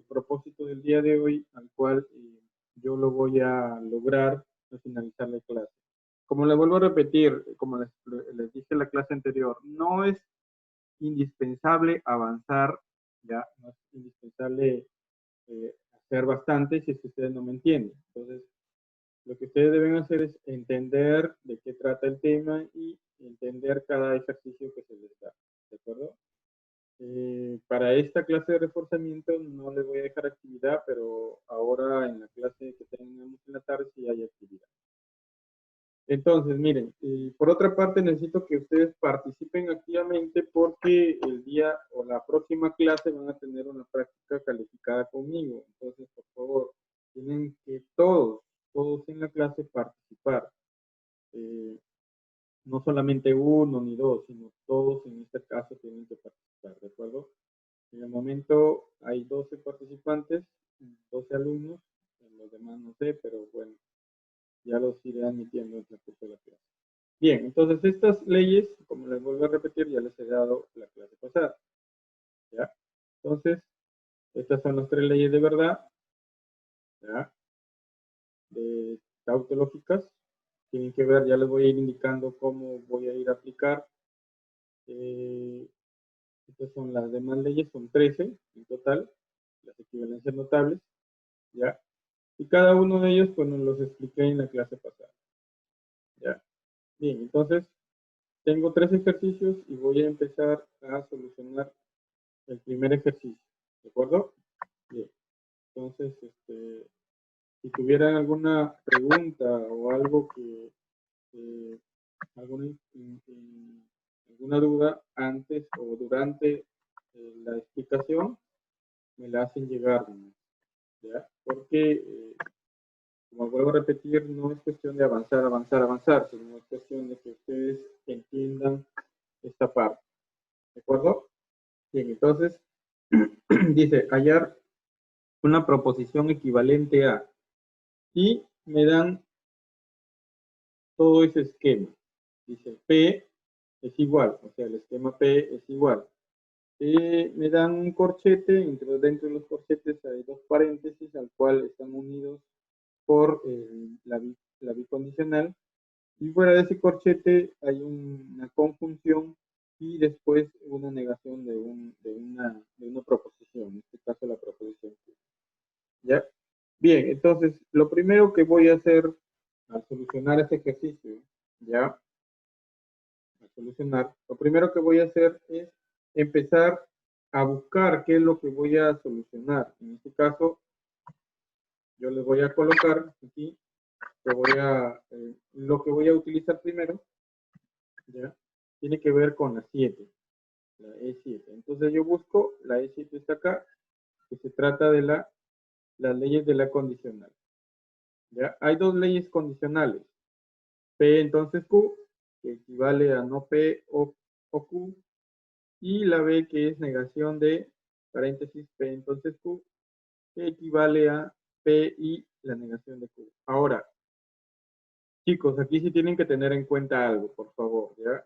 propósito del día de hoy, al cual yo lo voy a lograr al finalizar la clase. Como les vuelvo a repetir, como les dije en la clase anterior, no es indispensable avanzar, ya, no es indispensable hacer bastante si es que ustedes no me entienden. Entonces, lo que ustedes deben hacer es entender de qué trata el tema y entender cada ejercicio que se les da, ¿de acuerdo? Para esta clase de reforzamiento no les voy a dejar actividad, pero ahora en la clase que tenemos en la tarde sí hay actividad. Entonces, miren, por otra parte necesito que ustedes participen activamente porque el día o la próxima clase van a tener una práctica calificada conmigo. Entonces, por favor, tienen que todos en la clase participar. No solamente uno ni dos, sino todos en este caso tienen que participar, ¿de acuerdo? En el momento hay 12 participantes, 12 alumnos, los demás no sé, pero bueno, ya los iré admitiendo en el curso de la clase. Bien, entonces estas leyes, como les vuelvo a repetir, ya les he dado la clase pasada. ¿Ya? Entonces, estas son las 3 leyes de verdad, ¿ya? De tautológicas. Tienen que ver, ya les voy a ir indicando cómo voy a ir a aplicar. Estas son las demás leyes, son 13 en total, las equivalencias notables, ¿ya? Y cada uno de ellos, pues, nos los expliqué en la clase pasada, ¿ya? Bien, entonces, tengo 3 ejercicios y voy a empezar a solucionar el primer ejercicio, ¿de acuerdo? Bien, entonces, si tuvieran alguna pregunta o algo que, alguna, alguna duda antes o durante la explicación, me la hacen llegar, ¿ya? Porque, como vuelvo a repetir, no es cuestión de avanzar, sino es cuestión de que ustedes entiendan esta parte, ¿de acuerdo? Bien, entonces, dice, hallar una proposición equivalente a, y me dan todo ese esquema. Dice, P es igual, o sea, el esquema P es igual. Me dan un corchete, dentro de los corchetes hay 2 paréntesis, al cual están unidos por la bicondicional, y fuera de ese corchete hay una conjunción y después una negación de una proposición, en este caso la proposición. ¿Ya? Bien, entonces, lo primero que voy a hacer al solucionar este ejercicio, ¿ya? Al solucionar, lo primero que voy a hacer es empezar a buscar qué es lo que voy a solucionar. En este caso, yo les voy a colocar aquí, lo que voy a utilizar primero, ¿ya? Tiene que ver con la 7, la E7. Entonces yo busco, la E7 está acá, que se trata de las leyes de la condicional. ¿Ya? Hay 2 leyes condicionales, P entonces Q, que equivale a no P o Q, y la B, que es negación de paréntesis P entonces Q, que equivale a P y la negación de Q. Ahora, chicos, aquí sí tienen que tener en cuenta algo, por favor, ¿ya?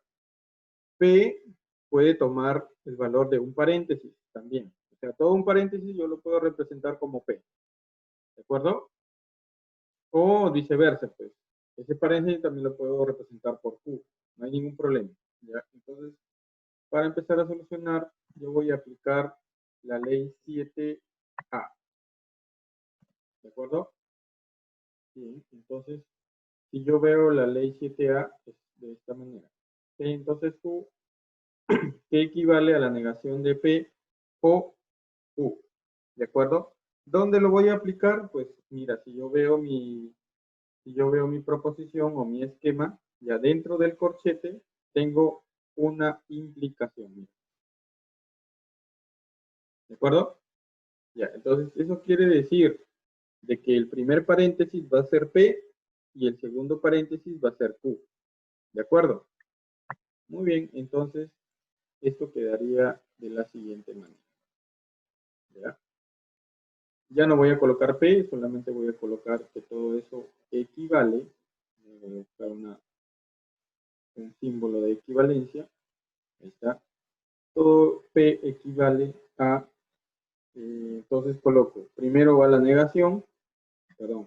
P puede tomar el valor de un paréntesis también. O sea, todo un paréntesis yo lo puedo representar como P. ¿De acuerdo? O viceversa, pues. Ese paréntesis también lo puedo representar por Q. No hay ningún problema. ¿Ya? Entonces, para empezar a solucionar, yo voy a aplicar la ley 7A. ¿De acuerdo? Bien, entonces, si yo veo la ley 7A es de esta manera. Entonces, Q, que equivale a la negación de P o Q. ¿De acuerdo? ¿Dónde lo voy a aplicar? Pues mira, si yo veo mi proposición o mi esquema, ya dentro del corchete tengo una implicación. ¿De acuerdo? Ya, entonces eso quiere decir de que el primer paréntesis va a ser P y el segundo paréntesis va a ser Q. ¿De acuerdo? Muy bien, entonces esto quedaría de la siguiente manera. ¿Ya? Ya no voy a colocar P, solamente voy a colocar que todo eso equivale. Voy a buscar un símbolo de equivalencia. Ahí está. Todo P equivale a Entonces coloco, primero va la negación,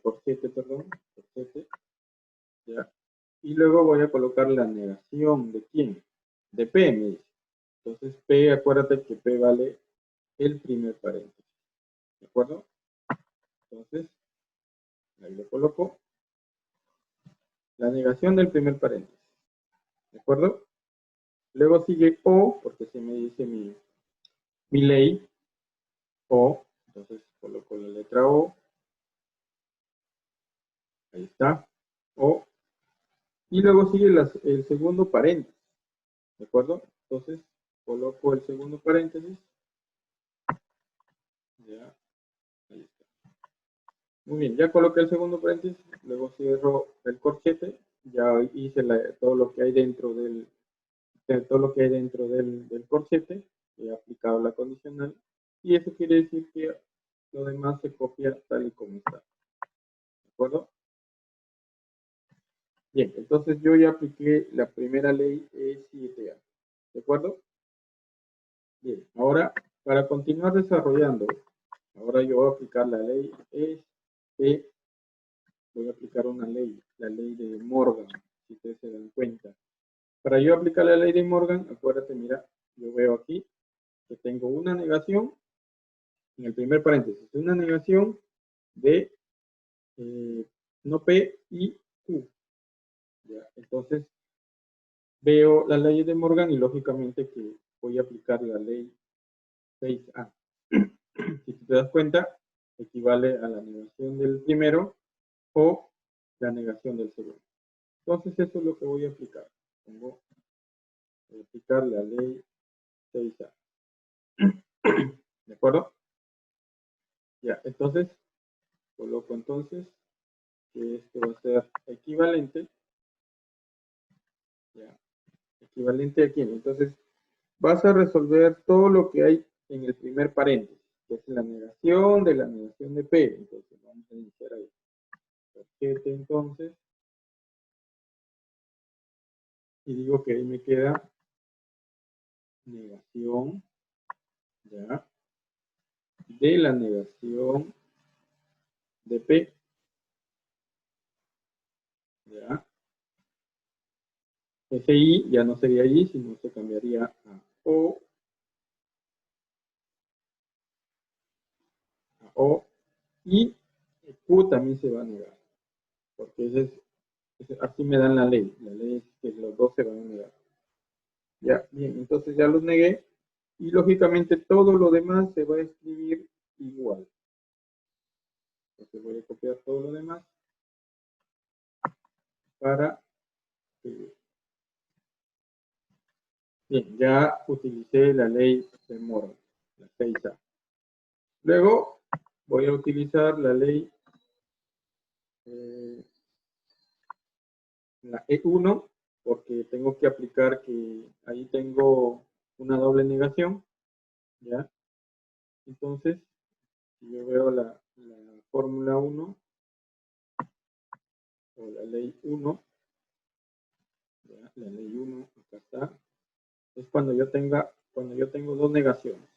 por 7, ya. Y luego voy a colocar la negación de quién, de P, me dice. Entonces P, acuérdate que P vale el primer paréntesis, ¿de acuerdo? Entonces, ahí lo coloco, la negación del primer paréntesis, ¿de acuerdo? Luego sigue O, porque se me dice mi ley, O, entonces coloco la letra O, ahí está, O, y luego sigue el segundo paréntesis, ¿de acuerdo? Entonces coloco el segundo paréntesis, ya, ahí está. Muy bien, ya coloqué el segundo paréntesis, luego cierro el corchete, ya hice todo lo que hay dentro del corchete, he aplicado la condicional, y eso quiere decir que lo demás se copia tal y como está, ¿de acuerdo? Bien, entonces yo ya apliqué la primera ley E7A, ¿de acuerdo? Bien, ahora para continuar desarrollando, ahora yo voy a aplicar la ley E, voy a aplicar una ley, la ley de Morgan, si ustedes se dan cuenta. Para yo aplicar la ley de Morgan, acuérdate, mira, yo veo aquí que tengo una negación, en el primer paréntesis, una negación de no P y Q. ¿Ya? Entonces, veo la ley de Morgan y lógicamente que voy a aplicar la ley 6A. Si te das cuenta, equivale a la negación del primero o la negación del segundo. Entonces, eso es lo que voy a aplicar. Voy a aplicar la ley 6A. ¿De acuerdo? Ya, entonces, coloco entonces que esto va a ser equivalente. Ya, equivalente a quién. Entonces, vas a resolver todo lo que hay en el primer paréntesis, que es la negación de la negación de P. Entonces, vamos a iniciar ahí. Corchete, entonces. Y digo que ahí me queda negación, ya, de la negación de P, ya. Ese I ya no sería I, sino se cambiaría a O, y Q también se va a negar, porque así me dan la ley es que los dos se van a negar. Ya, bien, entonces ya los negué, y lógicamente todo lo demás se va a escribir igual. Entonces voy a copiar todo lo demás para bien, ya utilicé la ley de Morgan, la 6A. Luego voy a utilizar la ley la E1, porque tengo que aplicar que ahí tengo una doble negación, ¿ya? Entonces, si yo veo la fórmula 1, o la ley 1, ¿ya? La ley 1, acá está, es cuando yo tengo dos negaciones,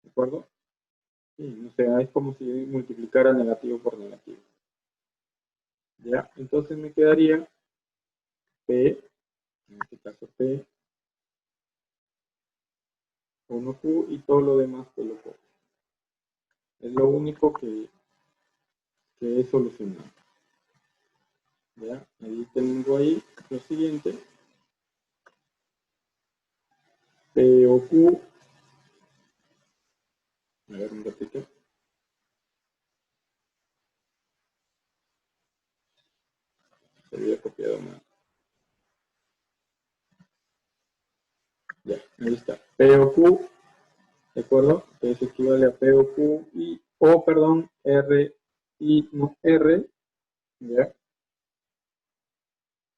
¿de acuerdo? Sí, o sea, es como si multiplicara negativo por negativo. ¿Ya? Entonces me quedaría P, en este caso P, 1Q y todo lo demás coloco. Es lo único que he solucionado. ¿Ya? Ahí tengo ahí lo siguiente. P o Q. A ver, un ratito. Se había copiado mal. Ya, ahí está. P o Q. ¿De acuerdo? Entonces equivale a P o Q y O, perdón, R y no R. ¿Ya?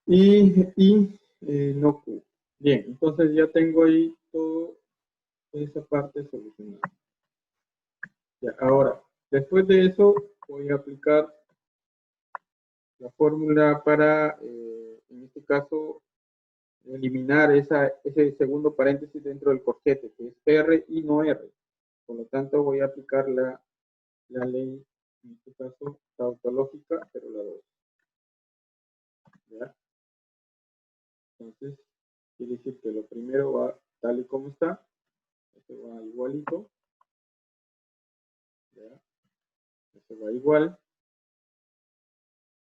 Y no Q. Bien, entonces ya tengo ahí toda esa parte solucionada. Ya, ahora, después de eso, voy a aplicar la fórmula para, en este caso, eliminar ese segundo paréntesis dentro del corchete, que es R y no R. Por lo tanto, voy a aplicar la ley, en este caso, tautológica, pero la 2. ¿Ya? Entonces, quiere decir que lo primero va tal y como está. Esto va igualito. ¿Ya? Esto va igual.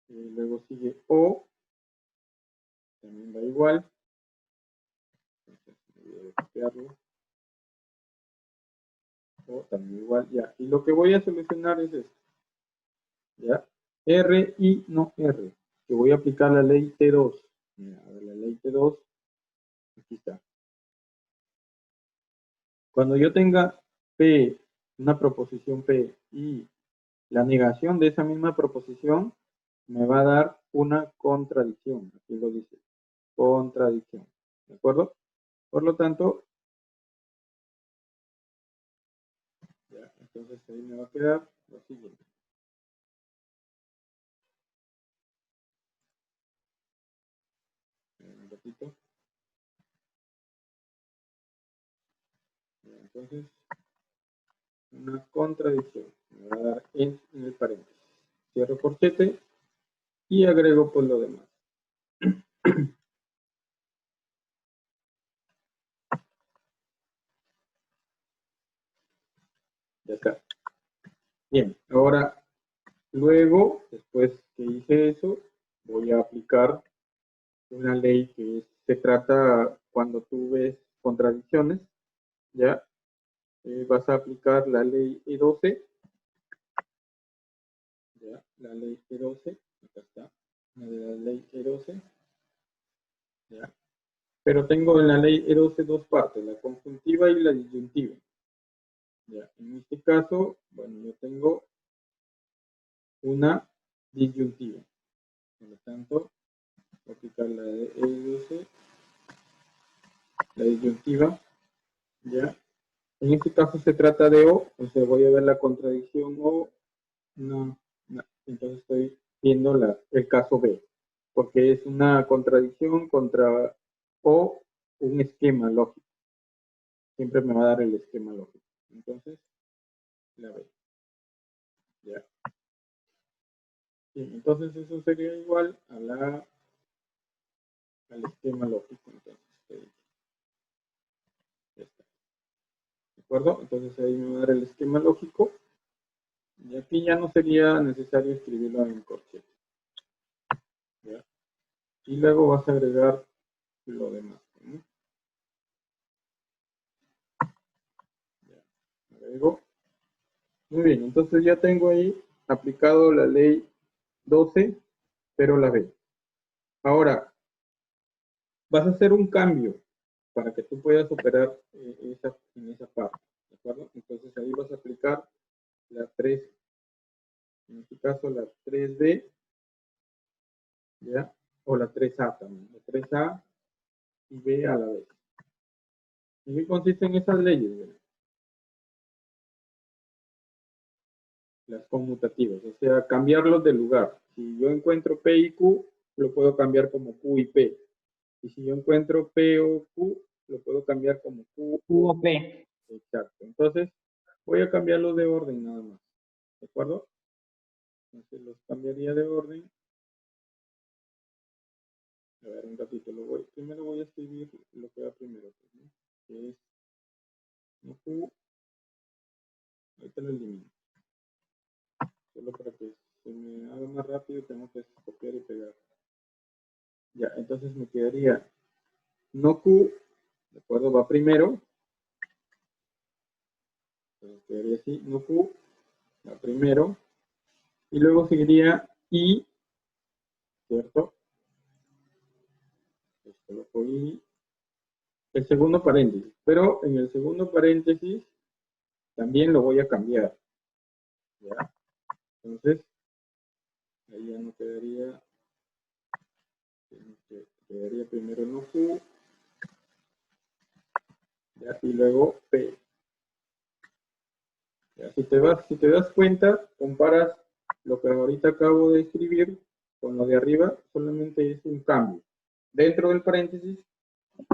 Y luego sigue O. También va igual. Entonces, voy a copiarlo. O también igual. Ya. Y lo que voy a solucionar es esto. ¿Ya? R y no R. Que voy a aplicar la ley T2. Mira, a ver, la ley T2. Aquí está. Cuando yo tenga P, una proposición P, y la negación de esa misma proposición, me va a dar una contradicción. Aquí lo dice. Contradicción. ¿De acuerdo? Por lo tanto, ya, entonces ahí me va a quedar lo siguiente. Un ratito. Entonces, una contradicción. Me va a dar en el paréntesis. Cierro corchete y agrego pues lo demás. Ya está. Bien, ahora, luego, después que hice eso, voy a aplicar una ley que se trata cuando tú ves contradicciones, ¿ya? Vas a aplicar la ley E12, ¿ya? La ley E12, acá está, la ley E12, ¿ya? Pero tengo en la ley E12 dos partes, la conjuntiva y la disyuntiva, ¿ya? En este caso, bueno, yo tengo una disyuntiva, por lo tanto, voy a aplicar la E12, la disyuntiva, ¿ya? En este caso se trata de O, entonces voy a ver la contradicción O, no, no. Entonces estoy viendo el caso B, porque es una contradicción contra O un esquema lógico. Siempre me va a dar el esquema lógico. Entonces, la B. Ya. Bien, entonces eso sería igual a al esquema lógico. Entonces, ya está. ¿De acuerdo? Entonces ahí me va a dar el esquema lógico. Y aquí ya no sería necesario escribirlo en corchete. ¿Ya? Y luego vas a agregar lo demás, ¿no? Ya, agrego. Muy bien, entonces ya tengo ahí aplicado la ley 12, pero la B. Ahora, vas a hacer un cambio para que tú puedas operar en esa parte, ¿de acuerdo? Entonces ahí vas a aplicar la 3, en este caso la 3B, ¿ya? O la 3A también, la 3A y B a la vez. ¿En qué consisten esas leyes? ¿Verdad? Las conmutativas, o sea, cambiarlos de lugar. Si yo encuentro P y Q, lo puedo cambiar como Q y P. Y si yo encuentro P o Q, lo puedo cambiar como Q o P. Exacto. Entonces, voy a cambiarlos de orden nada más. ¿De acuerdo? Entonces, los cambiaría de orden. A ver, un ratito. Primero voy a escribir lo que va primero. ¿No? Que es no Q. Ahorita lo elimino. Solo para que se me haga más rápido, tengo que copiar y pegar. Ya, entonces me quedaría no Q. ¿De acuerdo? Va primero. Entonces quedaría así. No Q. Va primero. Y luego seguiría I. ¿Cierto? Pues coloco I. El segundo paréntesis, pero en el segundo paréntesis también lo voy a cambiar, ¿ya? Entonces, ahí ya no quedaría, quedaría primero no Q, ¿ya? Y luego P. ¿Ya? Si te das cuenta, comparas lo que ahorita acabo de escribir con lo de arriba, solamente es un cambio dentro del paréntesis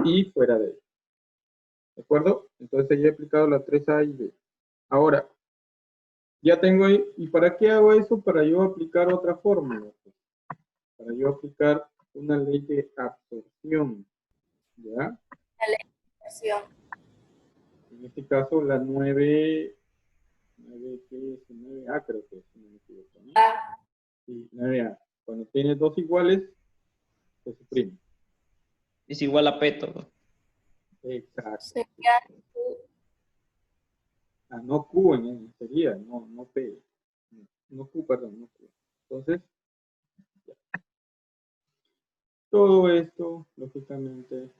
y fuera de él. ¿De acuerdo? Entonces ya he aplicado la 3A y B. Ahora, ya tengo ahí, ¿y para qué hago eso? Para yo aplicar otra fórmula. Pues. Para yo aplicar una ley de absorción, ¿ya? La ley de absorción. En este caso, la 9, ¿qué es? 9A creo que es, si no me equivoco, ¿no? Ah, Sí, 9A. Cuando tiene dos iguales, se suprime. Es igual a P todo. Exacto. sería Ah, no Q sería, no P. No Q, perdón, no Q. Entonces, todo esto, lógicamente,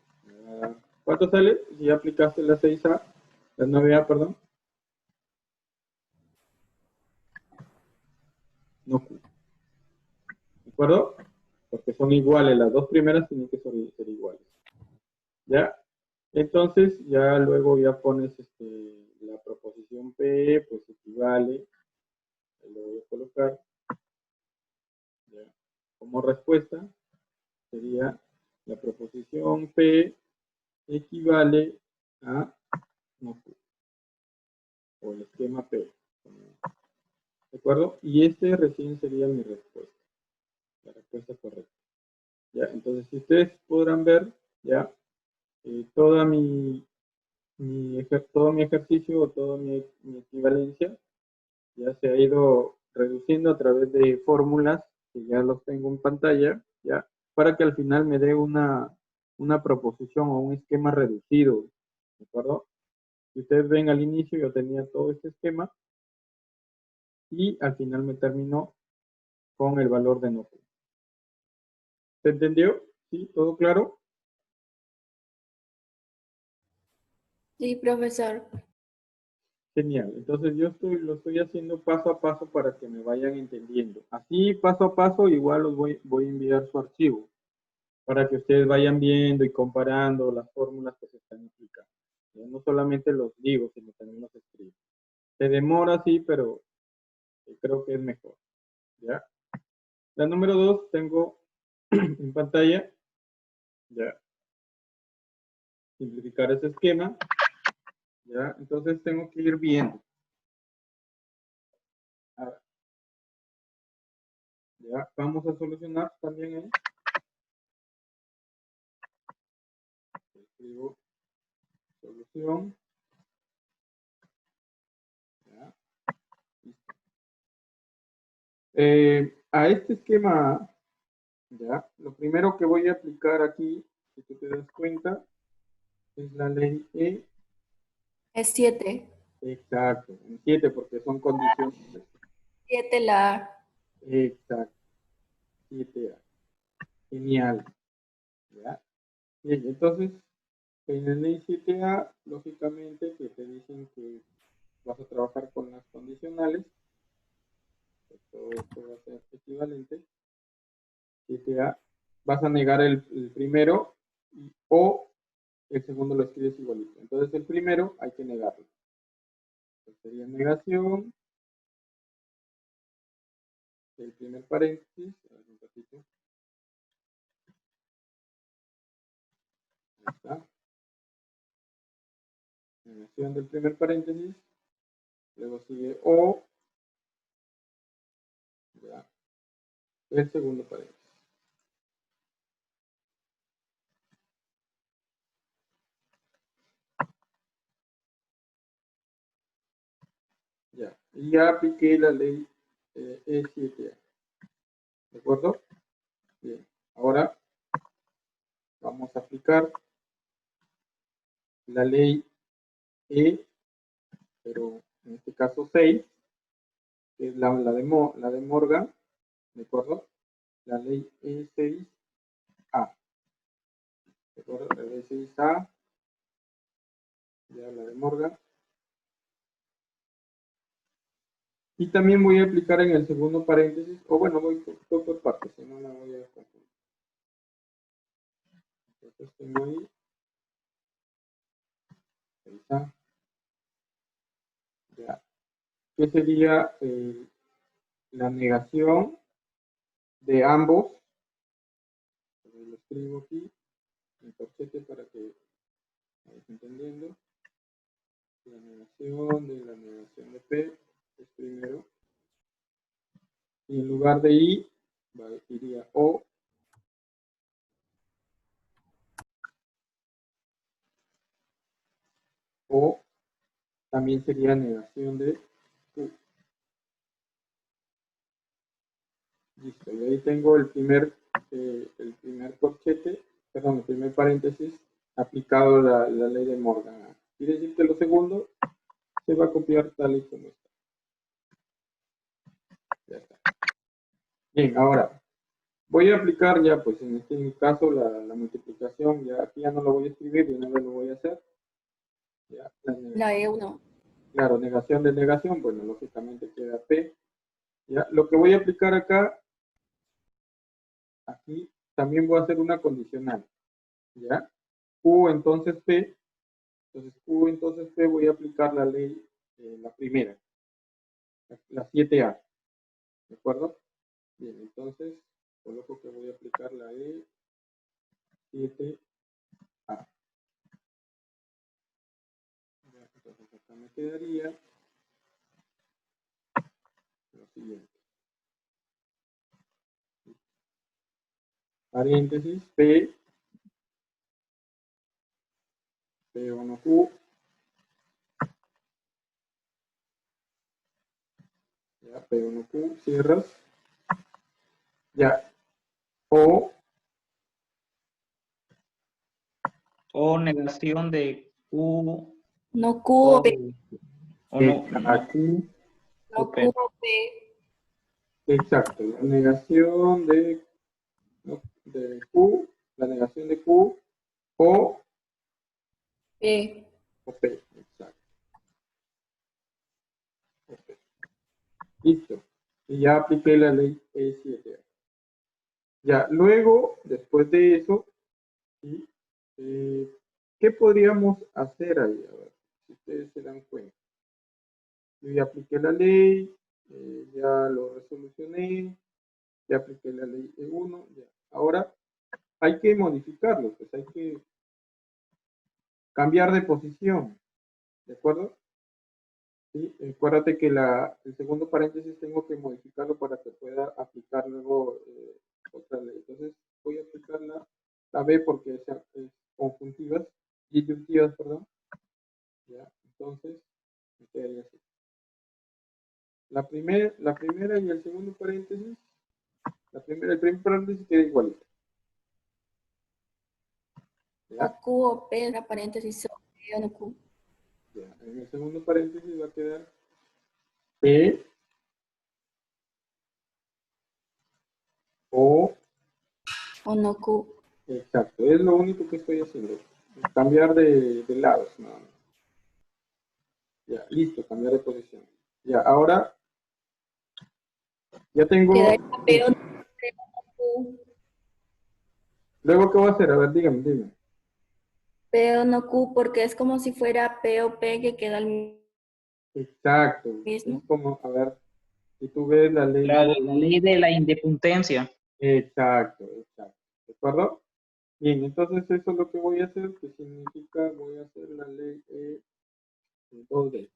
¿cuánto sale si aplicaste la 6A, la 9A, perdón? No Q. ¿De acuerdo? Porque son iguales, las dos primeras tienen que ser iguales. ¿Ya? Entonces, ya luego ya pones la proposición P, pues equivale, ahí lo voy a colocar, ¿ya? Como respuesta sería la proposición P equivale a no Q, o el esquema P. ¿De acuerdo? Y este recién sería mi respuesta, la respuesta correcta. ¿Ya? Entonces, si ustedes podrán ver, ya, todo mi ejercicio o toda mi equivalencia ya se ha ido reduciendo a través de fórmulas que ya los tengo en pantalla, ya, para que al final me dé una proposición o un esquema reducido, ¿de acuerdo? Si ustedes ven al inicio yo tenía todo este esquema y al final me terminó con el valor de no Q. ¿Se entendió? ¿Sí? ¿Todo claro? sí, profesor. Genial. Entonces yo lo estoy haciendo paso a paso para que me vayan entendiendo. Así paso a paso igual los voy a enviar su archivo para que ustedes vayan viendo y comparando las fórmulas que se están aplicando. No solamente los digo, sino también los escribo. Se demora, sí, pero creo que es mejor. ¿Ya? La número 2 tengo en pantalla, ya, simplificar ese esquema, ya, entonces tengo que ir viendo. Ahora, ya, vamos a solucionar también ahí. Escribo solución, ya, listo. A este esquema, ya, lo primero que voy a aplicar aquí, si tú te das cuenta, es la ley E. Es 7. Exacto, en 7 porque son condiciones. 7 la A. Exacto, 7A. Genial. ¿Ya? Bien, entonces, en la ley 7A, lógicamente, que te dicen que vas a trabajar con las condicionales, pues todo esto va a ser equivalente. 7A, vas a negar el primero o el segundo lo escribes igualito. Entonces, el primero hay que negarlo. Entonces, sería negación del primer paréntesis. A ver, un ratito. Ahí está. Negación del primer paréntesis. Luego sigue o, ya, el segundo paréntesis. Ya, y ya apliqué la ley E7A. ¿De acuerdo? Bien, ahora vamos a aplicar la ley E, pero en este caso 6, que es la de Morgan, ¿de acuerdo? La ley E6A, ¿de acuerdo? La ley 6A, ya la de Morgan. Y también voy a aplicar en el segundo paréntesis, o bueno, voy por partes, si no la voy a confundir. Entonces tengo ahí, 6A, ya. ¿Qué sería la negación de ambos? Lo escribo aquí, en corchete para que vayas entendiendo. La negación de P es primero. Y en lugar de I, iría O. O también sería negación de Q. Listo, y ahí tengo el primer corchete, perdón, el primer paréntesis aplicado la ley de Morgan. Quiere decir que lo segundo se va a copiar tal y como está. Ya está. Bien, ahora voy a aplicar ya, pues en este caso, la multiplicación. Ya aquí ya no lo voy a escribir, de una vez lo voy a hacer. Ya, La E1. claro, negación de negación, bueno, lógicamente queda P. Ya, lo que voy a aplicar acá, aquí también voy a hacer una condicional. ¿Ya? Q entonces P. Entonces Q entonces P voy a aplicar la ley, la primera, la 7A. ¿De acuerdo? Bien, entonces coloco que voy a aplicar la E7A. Ya, entonces acá me quedaría lo siguiente. Paréntesis P, P1Q. Ya, P1Q, cierras. Ya, O. O negación de Q No Q o o P. o no, Exacto. Q No o Q P. o P. Exacto. La negación de Q, la negación de Q o P. P. Exacto. Ok. Listo. Y ya apliqué la ley E7A. Ya, luego, después de eso, ¿sí? ¿Qué podríamos hacer ahí? A ver, si ustedes se dan cuenta. Yo ya apliqué la ley, ya lo resolucioné, ya apliqué la ley E1, ya. Ahora hay que modificarlo, pues hay que cambiar de posición, ¿de acuerdo? ¿Sí? Acuérdate que el segundo paréntesis tengo que modificarlo para que pueda aplicar luego otra ley. Entonces voy a aplicar la B porque es conjuntivas, disyuntivas, perdón. ¿Ya? Entonces me quedaría así. La primera y el segundo paréntesis, el primer paréntesis queda igualito. No ¿Ya? Q o P, la paréntesis o P o no Q. Ya. En el segundo paréntesis va a quedar P o O no Q. exacto, es lo único que estoy haciendo. Cambiar de lados, nada más. Ya, listo, cambiar de posición. Ya, ahora ya tengo. Quedaría P o no Q. Luego, ¿qué voy a hacer? A ver, dígame. P o no Q, porque es como si fuera P o P que queda el Exacto. Es mismo. como, a ver, si tú ves la ley. La ley de la independencia. Exacto. ¿De acuerdo? Bien, entonces eso es lo que voy a hacer, que significa, voy a hacer la ley E2D.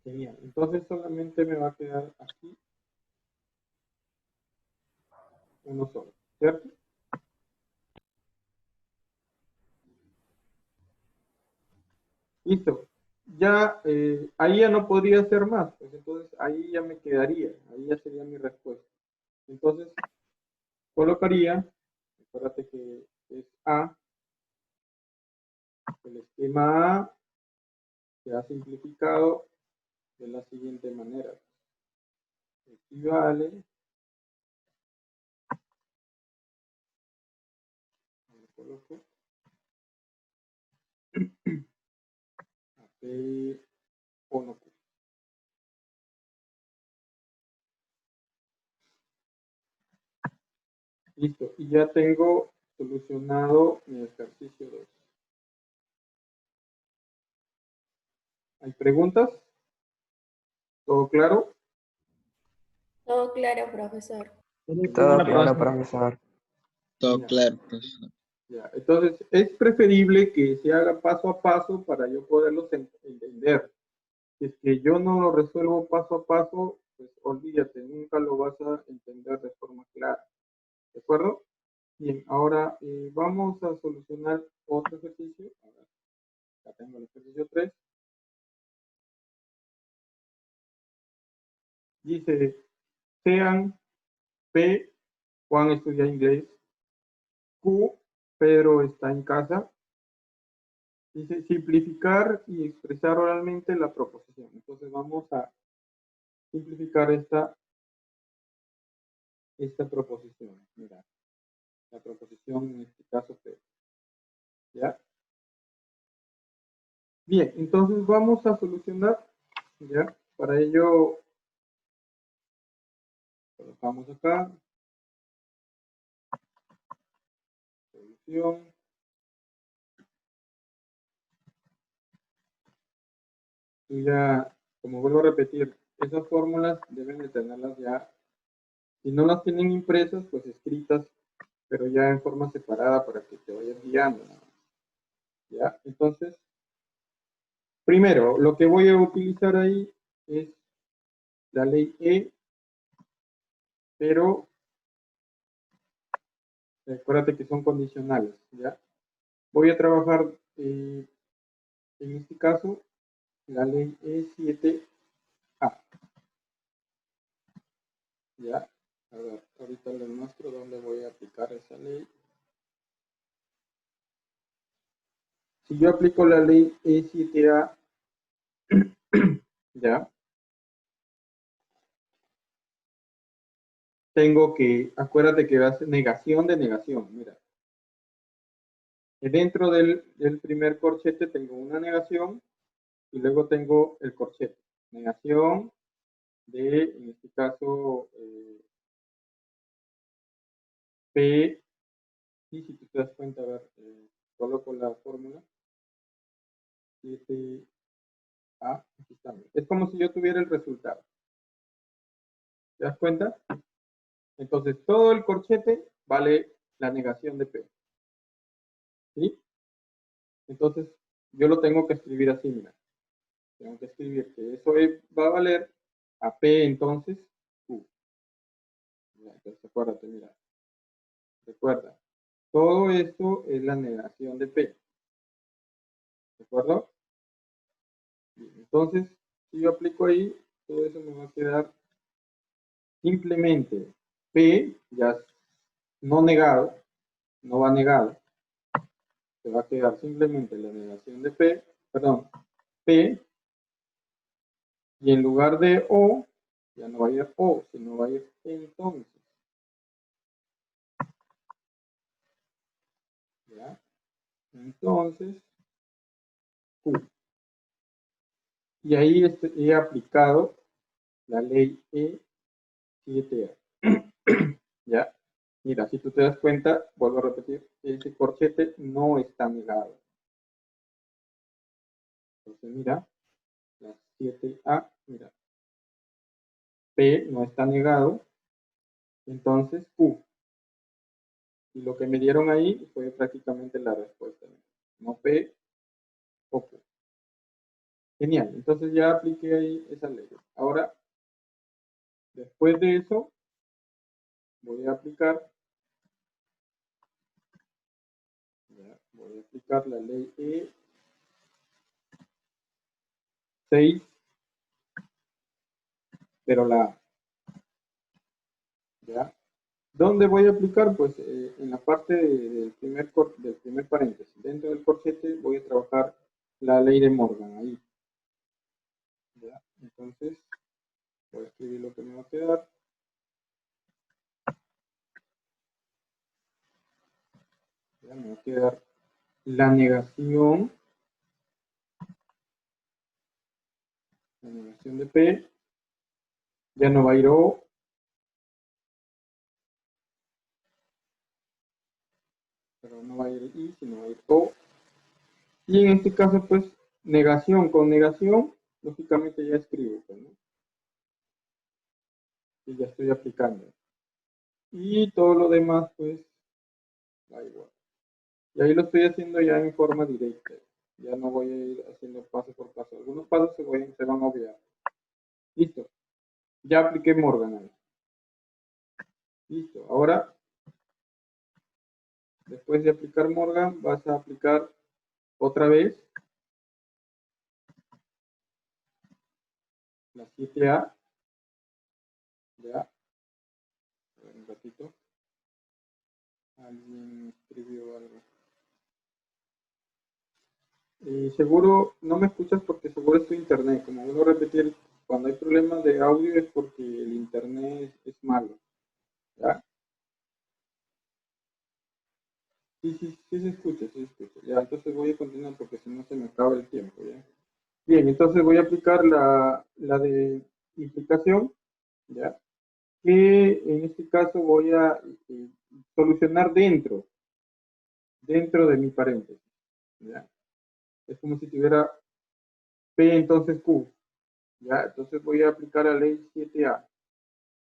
Genial. Entonces solamente me va a quedar aquí uno solo, ¿cierto? Listo. Ya, ahí ya no podría hacer más, pues entonces ahí ya me quedaría, ahí ya sería mi respuesta. Entonces, colocaría, acuérdate que es A, el esquema A se ha simplificado de la siguiente manera. Equivale, lo coloco, a P o no. Listo, y ya tengo solucionado mi ejercicio 2. ¿Hay preguntas? ¿Todo claro? Todo claro, profesor. Todo claro, profesor. Todo Genial. claro, profesor. Ya, entonces, es preferible que se haga paso a paso para yo poderlos entender. Si es que yo no lo resuelvo paso a paso, pues olvídate, nunca lo vas a entender de forma clara. ¿De acuerdo? Bien, ahora vamos a solucionar otro ejercicio. Ahora, ya tengo el ejercicio 3. Dice, sean P, Juan estudia inglés, Q, Pedro está en casa. Dice, simplificar y expresar oralmente la proposición. Entonces vamos a simplificar esta proposición. Mira, la proposición en este caso P. ¿Ya? Bien, entonces vamos a solucionar. ¿Ya? Para ello, colocamos acá. Solución. Y ya, como vuelvo a repetir, esas fórmulas deben de tenerlas ya. Si no las tienen impresas, pues escritas, pero ya en forma separada para que te vayas guiando. ¿Ya? Entonces, primero, lo que voy a utilizar ahí es la ley E, pero acuérdate que son condicionales, ¿ya? Voy a trabajar, en este caso, la ley E7A, ¿ya? A ver, ahorita les muestro dónde voy a aplicar esa ley. Si yo aplico la ley E7A, ¿ya? Tengo que, acuérdate que va a ser negación de negación, mira. Dentro del primer corchete tengo una negación y luego tengo el corchete. Negación de, en este caso, P, y si tú te das cuenta, a ver, coloco la fórmula, 7A, aquí está. Es como si yo tuviera el resultado. ¿Te das cuenta? Entonces, todo el corchete vale la negación de P. ¿Sí? Entonces, yo lo tengo que escribir así, mira. Tengo que escribir que eso va a valer a P, entonces, Q. Ya, entonces, acuérdate, mira. Recuerda, todo esto es la negación de P. ¿De acuerdo? Bien, entonces, si yo aplico ahí, todo eso me va a quedar simplemente P, ya no negado, no va negado, se va a quedar simplemente la negación de P, perdón, P, y en lugar de O, ya no va a ir O, sino va a ir entonces. ¿Ya? Entonces, Q. Y ahí he aplicado la ley E7A. ¿Ya? Mira, si tú te das cuenta, vuelvo a repetir, ese corchete no está negado. Entonces, mira, la 7A, mira, P no está negado, entonces Q. Y lo que me dieron ahí fue prácticamente la respuesta. No P o Q. Genial, entonces ya apliqué ahí esa ley. Ahora, después de eso, voy a aplicar, la ley E6, pero la A. ¿Ya? ¿Dónde voy a aplicar? Pues en la parte del primer paréntesis. Dentro del corchete voy a trabajar la ley de Morgan ahí. ¿Ya? Entonces, voy a escribir lo que me va a quedar. Ya me va a quedar la negación de P. Ya no va a ir O. Pero no va a ir I, sino va a ir O. Y en este caso, pues, negación con negación, lógicamente ya escribo, pues, ¿no? Y ya estoy aplicando. Y todo lo demás, pues, da igual. Y ahí lo estoy haciendo ya en forma directa. Ya no voy a ir haciendo paso por paso. Algunos pasos se van a obviar. Listo. Ya apliqué Morgan ahí. Listo. Ahora, después de aplicar Morgan, vas a aplicar otra vez la 7A. Ya. A ver, un ratito. Alguien escribió algo. Seguro no me escuchas porque seguro es tu internet. Como vuelvo a repetir, cuando hay problemas de audio es porque el internet es malo. ¿Ya? Sí, sí, sí se escucha, sí se escucha. Ya, entonces voy a continuar porque si no se me acaba el tiempo. ¿Ya? Bien, entonces voy a aplicar la de implicación, ¿ya? Que en este caso voy a solucionar dentro de mi paréntesis. ¿Ya? Es como si tuviera P entonces Q. ¿Ya? Entonces voy a aplicar la ley 7A,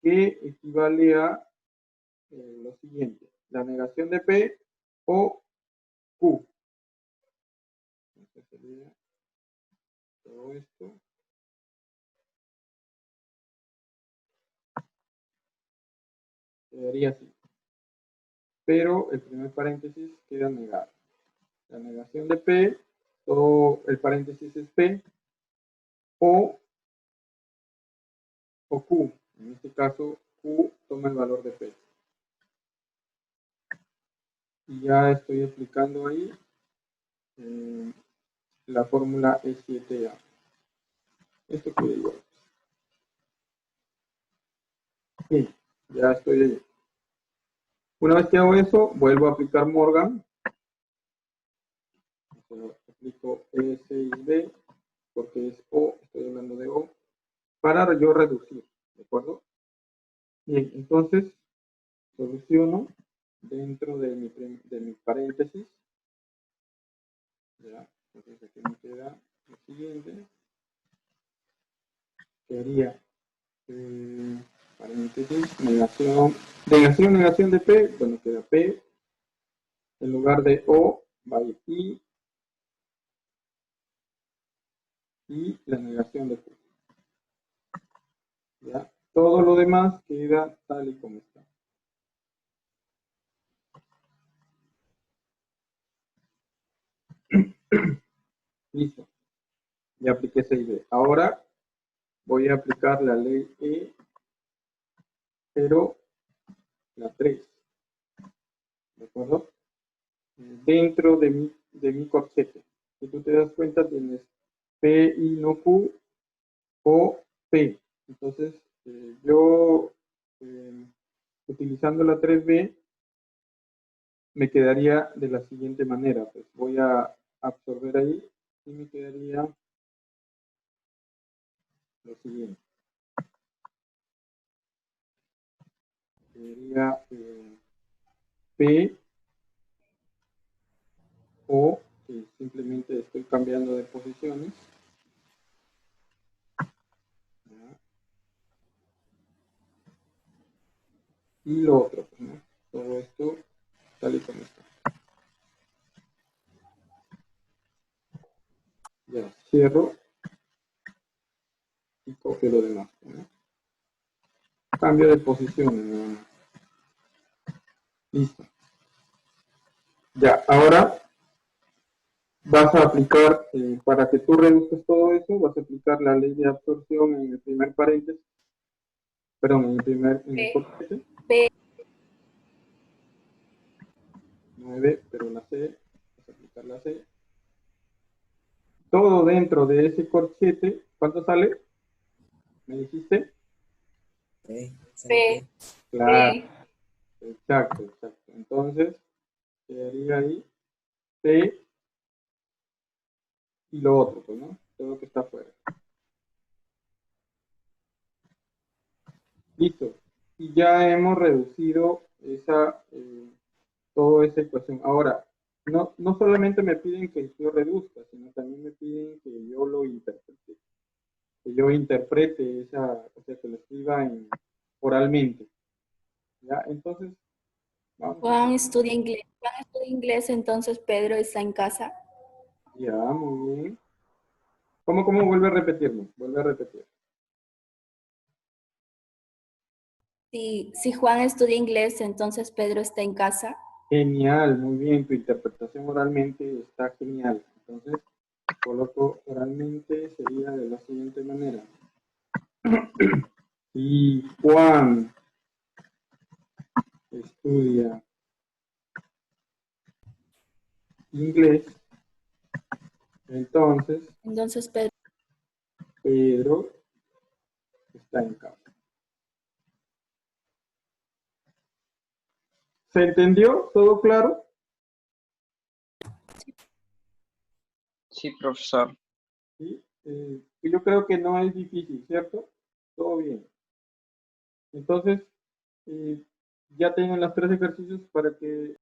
que equivale a lo siguiente: la negación de P o Q. Entonces sería todo esto. Quedaría así. Pero el primer paréntesis queda negado. La negación de P, todo el paréntesis es P, o Q. En este caso, Q toma el valor de P. Y ya estoy aplicando ahí la fórmula E7A. Esto queda igual. Sí, ya estoy ahí. Una vez que hago eso, vuelvo a aplicar Morgan. Aplico E6B porque es O, estoy hablando de O, para yo reducir, ¿de acuerdo? Bien, entonces soluciono dentro de mi paréntesis. Ya, entonces aquí me queda lo siguiente. Quedaría paréntesis, negación de P, bueno, queda P, en lugar de O, va I, y la negación de Q. ¿Ya? Todo lo demás queda tal y como está. Listo. Ya apliqué 6B. Ahora voy a aplicar la ley E, pero la 3. ¿De acuerdo? Dentro de mi corchete. Si tú te das cuenta, tienes P y no Q o P. Entonces, yo utilizando la 3B me quedaría de la siguiente manera. Pues voy a absorber ahí y me quedaría lo siguiente. Quedaría P o simplemente estoy cambiando de posiciones. ¿Ya? Y lo otro, pues, ¿no? Todo esto tal y como está. Ya, cierro y copio lo demás, ¿no? Cambio de posiciones, ¿no? Listo. Ya, ahora vas a aplicar, para que tú reduzcas todo eso, vas a aplicar la ley de absorción en el primer paréntesis, perdón, en el corchete. P. 9, pero la C, vas a aplicar la C. Todo dentro de ese corchete, ¿cuánto sale? ¿Me dijiste? P. Claro, exacto. Entonces, quedaría ahí P y lo otro, pues, ¿no? Todo lo que está afuera. Listo. Y ya hemos reducido toda esa ecuación. Ahora, no solamente me piden que yo reduzca, sino también me piden que yo lo interprete. Que yo interprete o sea, que lo escriba oralmente. ¿Ya? Entonces, Vamos. Juan estudia inglés. Juan estudia inglés, entonces Pedro está en casa. Ya, muy bien. ¿Cómo vuelve a repetirlo? Vuelve a repetir. Si Juan estudia inglés, entonces Pedro está en casa. Genial, muy bien. Tu interpretación oralmente está genial. Entonces, coloco oralmente, sería de la siguiente manera. Si Juan estudia inglés, entonces Entonces Pedro, Pedro está en casa. ¿Se entendió? ¿Todo claro? Sí, profesor. ¿Sí? Yo creo que no es difícil, ¿cierto? Todo bien. Entonces, ya tienen los 3 ejercicios para que